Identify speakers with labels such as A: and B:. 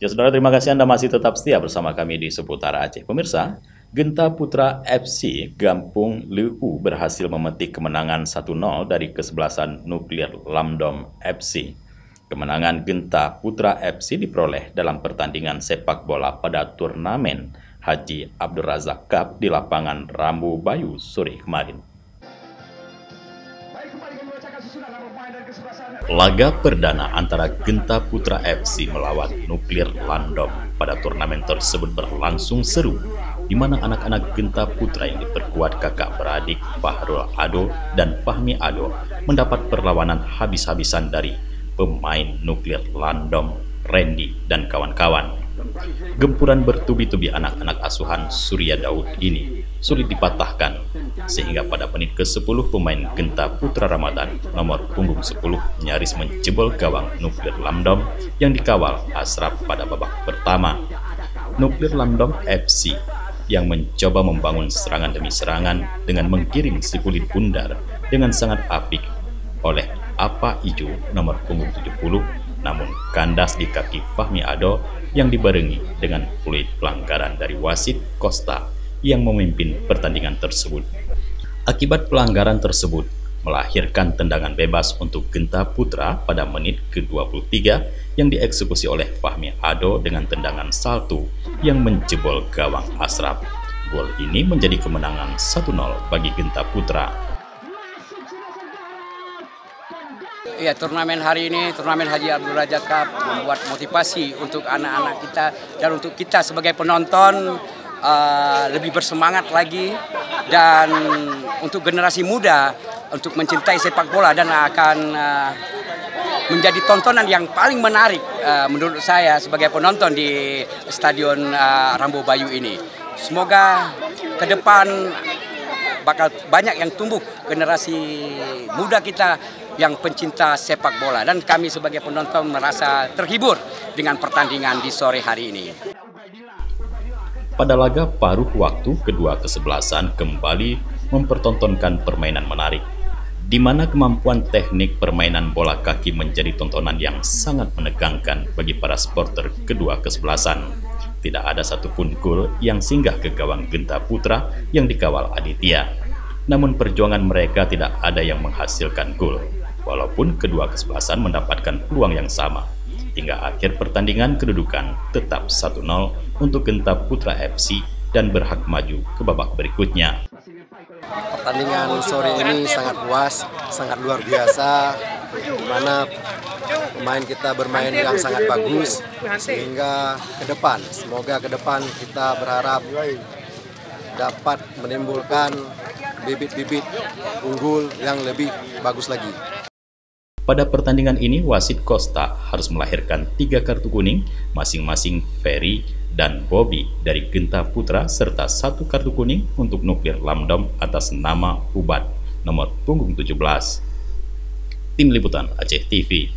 A: Ya saudara, terima kasih Anda masih tetap setia bersama kami di seputar Aceh. Pemirsa, Genta Putra FC Gampung Leu berhasil memetik kemenangan 1-0 dari kesebelasan Nuklir Lamdom FC. Kemenangan Genta Putra FC diperoleh dalam pertandingan sepak bola pada turnamen Haji Abdul Razak Cup di lapangan Rambu Bayu sore kemarin. Laga perdana antara Genta Putra FC melawan Nuklir Lamdom pada turnamen tersebut berlangsung seru, di mana anak-anak Genta Putra yang diperkuat kakak beradik Fahrul Ado dan Fahmi Ado mendapat perlawanan habis-habisan dari pemain Nuklir Lamdom, Randy dan kawan-kawan. Gempuran bertubi-tubi anak-anak asuhan Surya Daud ini sulit dipatahkan, sehingga pada menit ke-10 pemain Genta Putra Ramadan nomor punggung 10 nyaris menjebol gawang Nuklir Lamdom yang dikawal Asraf pada babak pertama. Nuklir Lamdom FC yang mencoba membangun serangan demi serangan dengan menggiring si kulit bundar dengan sangat apik oleh Apa Ijo nomor punggung 70, namun kandas di kaki Fahmi Ado yang dibarengi dengan peluit pelanggaran dari wasit Costa yang memimpin pertandingan tersebut. Akibat pelanggaran tersebut melahirkan tendangan bebas untuk Genta Putra pada menit ke-23 yang dieksekusi oleh Fahmi Ado dengan tendangan salto yang menjebol gawang Asraf. Gol ini menjadi kemenangan 1-0 bagi Genta Putra.
B: Ya, turnamen hari ini, turnamen Haji Abdul Razak Cup membuat motivasi untuk anak-anak kita dan untuk kita sebagai penonton lebih bersemangat lagi, dan untuk generasi muda untuk mencintai sepak bola dan akan menjadi tontonan yang paling menarik menurut saya sebagai penonton di Stadion Rambu Bayu ini. Semoga ke depan bakal banyak yang tumbuh generasi muda kita yang pencinta sepak bola, dan kami sebagai penonton merasa terhibur dengan pertandingan di sore hari ini.
A: Pada laga paruh waktu, kedua kesebelasan kembali mempertontonkan permainan menarik, di mana kemampuan teknik permainan bola kaki menjadi tontonan yang sangat menegangkan bagi para supporter kedua kesebelasan. Tidak ada satupun gol yang singgah ke gawang Genta Putra yang dikawal Aditya. Namun perjuangan mereka tidak ada yang menghasilkan gol, walaupun kedua kesebelasan mendapatkan peluang yang sama. Hingga akhir pertandingan kedudukan tetap 1-0 untuk Genta Putra FC dan berhak maju ke babak berikutnya.
C: Pertandingan sore ini sangat puas, sangat luar biasa, di mana pemain kita bermain yang sangat bagus, sehingga semoga ke depan kita berharap dapat menimbulkan bibit-bibit unggul yang lebih bagus lagi.
A: Pada pertandingan ini, wasit Costa harus melahirkan 3 kartu kuning, masing-masing Ferry dan Bobby dari Genta Putra, serta 1 kartu kuning untuk Nuklir Lamdom atas nama Ubat nomor punggung 17. Tim Liputan Aceh TV.